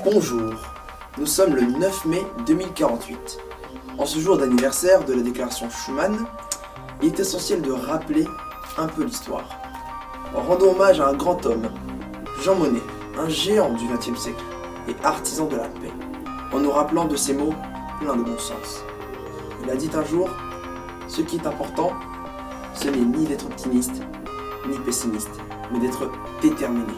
Bonjour, nous sommes le 9 mai 2048. En ce jour d'anniversaire de la déclaration Schuman, il est essentiel de rappeler un peu l'histoire. Rendons hommage à un grand homme, Jean Monnet, un géant du XXe siècle et artisan de la paix, en nous rappelant de ces mots pleins de bon sens. Il a dit un jour, ce qui est important, ce n'est ni d'être optimiste, ni pessimiste, mais d'être déterminé.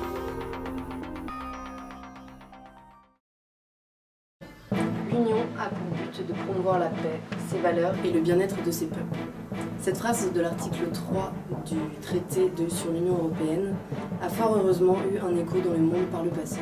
L'Union a pour but de promouvoir la paix, ses valeurs et le bien-être de ses peuples. Cette phrase de l'article 3 du traité sur l'Union européenne a fort heureusement eu un écho dans le monde par le passé.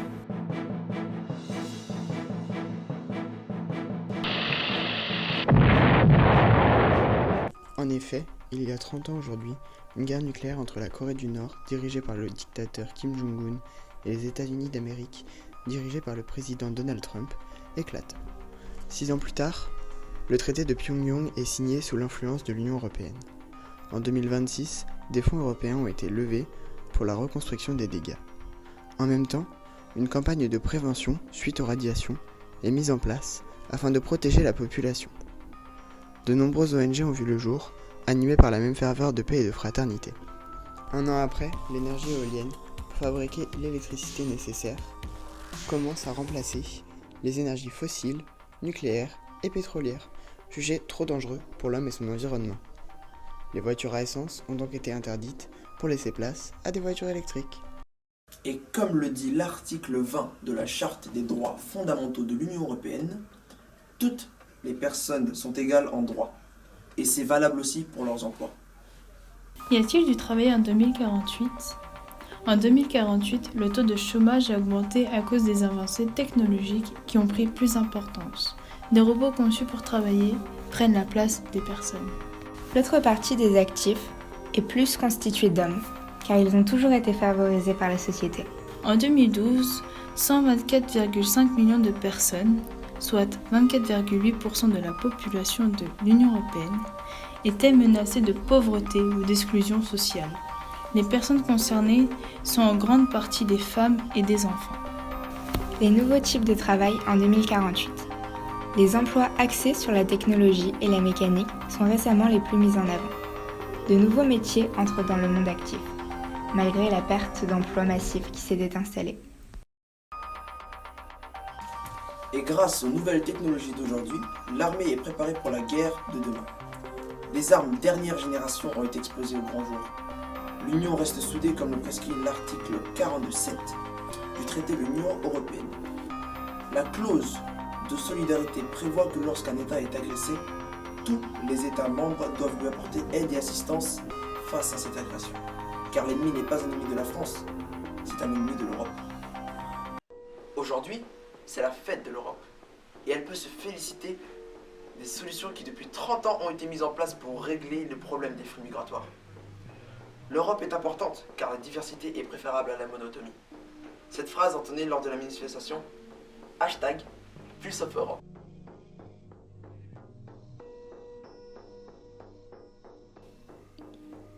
En effet, il y a 30 ans aujourd'hui, une guerre nucléaire entre la Corée du Nord, dirigée par le dictateur Kim Jong-un, et les États-Unis d'Amérique, dirigés par le président Donald Trump, éclate. 6 ans plus tard, le traité de Pyongyang est signé sous l'influence de l'Union européenne. En 2026, des fonds européens ont été levés pour la reconstruction des dégâts. En même temps, une campagne de prévention suite aux radiations est mise en place afin de protéger la population. De nombreuses ONG ont vu le jour, animées par la même ferveur de paix et de fraternité. Un an après, l'énergie éolienne, pour fabriquer l'électricité nécessaire, commence à remplacer les énergies fossiles, nucléaires et pétrolières, jugées trop dangereux pour l'homme et son environnement. Les voitures à essence ont donc été interdites pour laisser place à des voitures électriques. Et comme le dit l'article 20 de la Charte des droits fondamentaux de l'Union européenne, toutes les personnes sont égales en droit. Et c'est valable aussi pour leurs emplois. Y a-t-il du travail en 2048 ? En 2048, le taux de chômage a augmenté à cause des avancées technologiques qui ont pris plus d'importance. Des robots conçus pour travailler prennent la place des personnes. L'autre partie des actifs est plus constituée d'hommes, car ils ont toujours été favorisés par la société. En 2012, 124,5 millions de personnes, soit 24,8% de la population de l'Union européenne, étaient menacées de pauvreté ou d'exclusion sociale. Les personnes concernées sont en grande partie des femmes et des enfants. Les nouveaux types de travail en 2048. Les emplois axés sur la technologie et la mécanique sont récemment les plus mis en avant. De nouveaux métiers entrent dans le monde actif, malgré la perte d'emplois massifs qui s'était installée. Et grâce aux nouvelles technologies d'aujourd'hui, l'armée est préparée pour la guerre de demain. Les armes dernière génération ont été exposées au grand jour. L'Union reste soudée comme le prescrit l'article 42.7 du traité de l'Union européenne. La clause de solidarité prévoit que lorsqu'un État est agressé, tous les États membres doivent lui apporter aide et assistance face à cette agression. Car l'ennemi n'est pas un ennemi de la France, c'est un ennemi de l'Europe. Aujourd'hui, c'est la fête de l'Europe. Et elle peut se féliciter des solutions qui depuis 30 ans ont été mises en place pour régler le problème des flux migratoires. L'Europe est importante car la diversité est préférable à la monotonie. Cette phrase entonnée lors de la manifestation #Plus of Europe.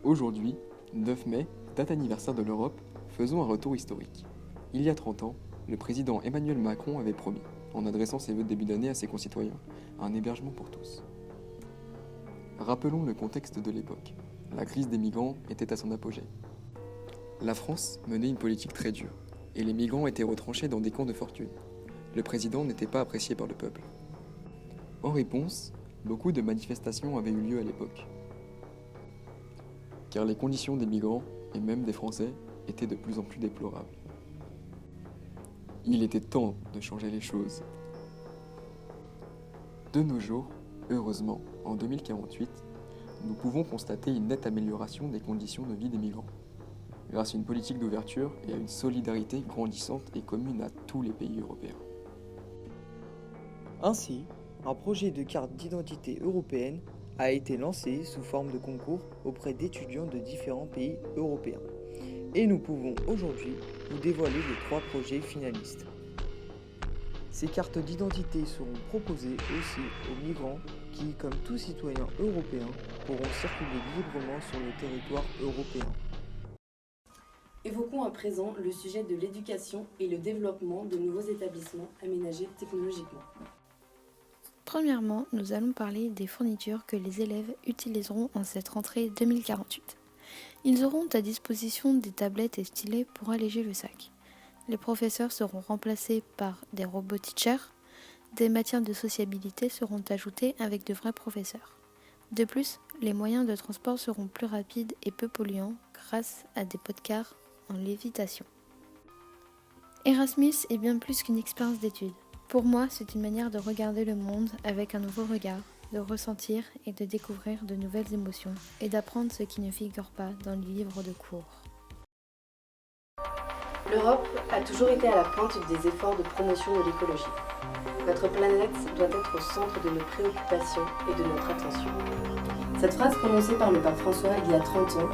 Aujourd'hui, 9 mai, date anniversaire de l'Europe, faisons un retour historique. Il y a 30 ans, le président Emmanuel Macron avait promis, en adressant ses vœux de début d'année à ses concitoyens, un hébergement pour tous. Rappelons le contexte de l'époque. La crise des migrants était à son apogée. La France menait une politique très dure, et les migrants étaient retranchés dans des camps de fortune. Le président n'était pas apprécié par le peuple. En réponse, beaucoup de manifestations avaient eu lieu à l'époque. Car les conditions des migrants, et même des Français, étaient de plus en plus déplorables. Il était temps de changer les choses. De nos jours, heureusement, en 2048, nous pouvons constater une nette amélioration des conditions de vie des migrants, grâce à une politique d'ouverture et à une solidarité grandissante et commune à tous les pays européens. Ainsi, un projet de carte d'identité européenne a été lancé sous forme de concours auprès d'étudiants de différents pays européens. Et nous pouvons aujourd'hui vous dévoiler les 3 projets finalistes. Ces cartes d'identité seront proposées aussi aux migrants qui, comme tout citoyen européen, pourront circuler librement sur le territoire européen. Évoquons à présent le sujet de l'éducation et le développement de nouveaux établissements aménagés technologiquement. Premièrement, nous allons parler des fournitures que les élèves utiliseront en cette rentrée 2048. Ils auront à disposition des tablettes et stylets pour alléger le sac. Les professeurs seront remplacés par des robots teachers. Des matières de sociabilité seront ajoutées avec de vrais professeurs. De plus, les moyens de transport seront plus rapides et peu polluants grâce à des podcars en lévitation. Erasmus est bien plus qu'une expérience d'études. Pour moi, c'est une manière de regarder le monde avec un nouveau regard, de ressentir et de découvrir de nouvelles émotions et d'apprendre ce qui ne figure pas dans les livres de cours. L'Europe a toujours été à la pointe des efforts de promotion de l'écologie. Notre planète doit être au centre de nos préoccupations et de notre attention. Cette phrase prononcée par le pape François il y a 30 ans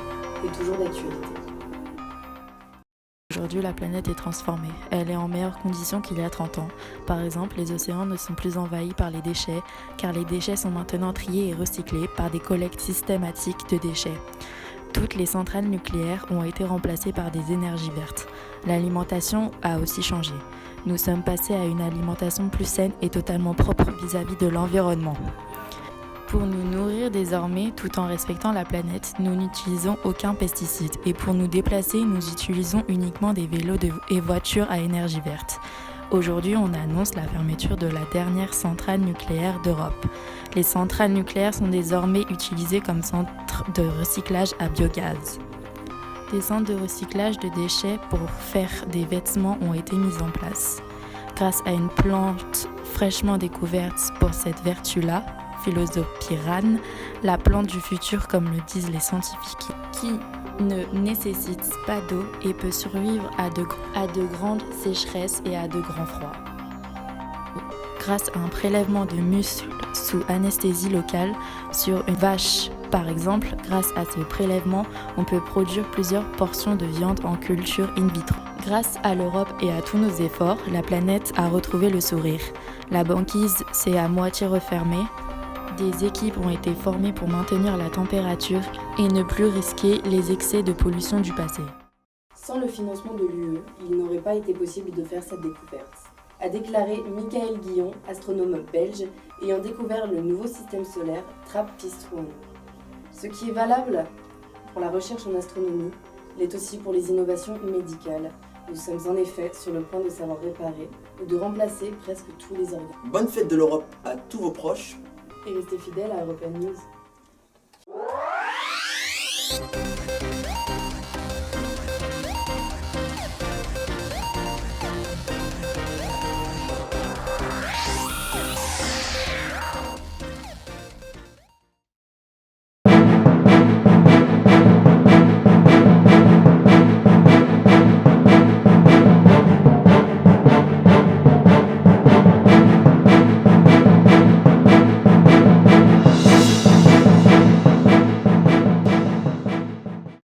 est toujours d'actualité. Aujourd'hui, la planète est transformée. Elle est en meilleures conditions qu'il y a 30 ans. Par exemple, les océans ne sont plus envahis par les déchets, car les déchets sont maintenant triés et recyclés par des collectes systématiques de déchets. Toutes les centrales nucléaires ont été remplacées par des énergies vertes. L'alimentation a aussi changé. Nous sommes passés à une alimentation plus saine et totalement propre vis-à-vis de l'environnement. Pour nous nourrir désormais, tout en respectant la planète, nous n'utilisons aucun pesticide. Et pour nous déplacer, nous utilisons uniquement des vélos et voitures à énergie verte. Aujourd'hui, on annonce la fermeture de la dernière centrale nucléaire d'Europe. Les centrales nucléaires sont désormais utilisées comme centres de recyclage à biogaz. Des centres de recyclage de déchets pour faire des vêtements ont été mis en place. Grâce à une plante fraîchement découverte pour cette vertu-là, Philosopyrane, la plante du futur comme le disent les scientifiques, qui ne nécessite pas d'eau et peut survivre à de grandes sécheresses et à de grands froids. Grâce à un prélèvement de muscles sous anesthésie locale sur une vache, par exemple, grâce à ce prélèvement, on peut produire plusieurs portions de viande en culture in vitro. Grâce à l'Europe et à tous nos efforts, la planète a retrouvé le sourire. La banquise s'est à moitié refermée. Des équipes ont été formées pour maintenir la température et ne plus risquer les excès de pollution du passé. Sans le financement de l'UE, il n'aurait pas été possible de faire cette découverte, a déclaré Michael Guillon, astronome belge ayant découvert le nouveau système solaire TRAPPIST-1. Ce qui est valable pour la recherche en astronomie l'est aussi pour les innovations médicales. Nous sommes en effet sur le point de savoir réparer ou de remplacer presque tous les organes. Bonne fête de l'Europe à tous vos proches. Et restez fidèles à European News.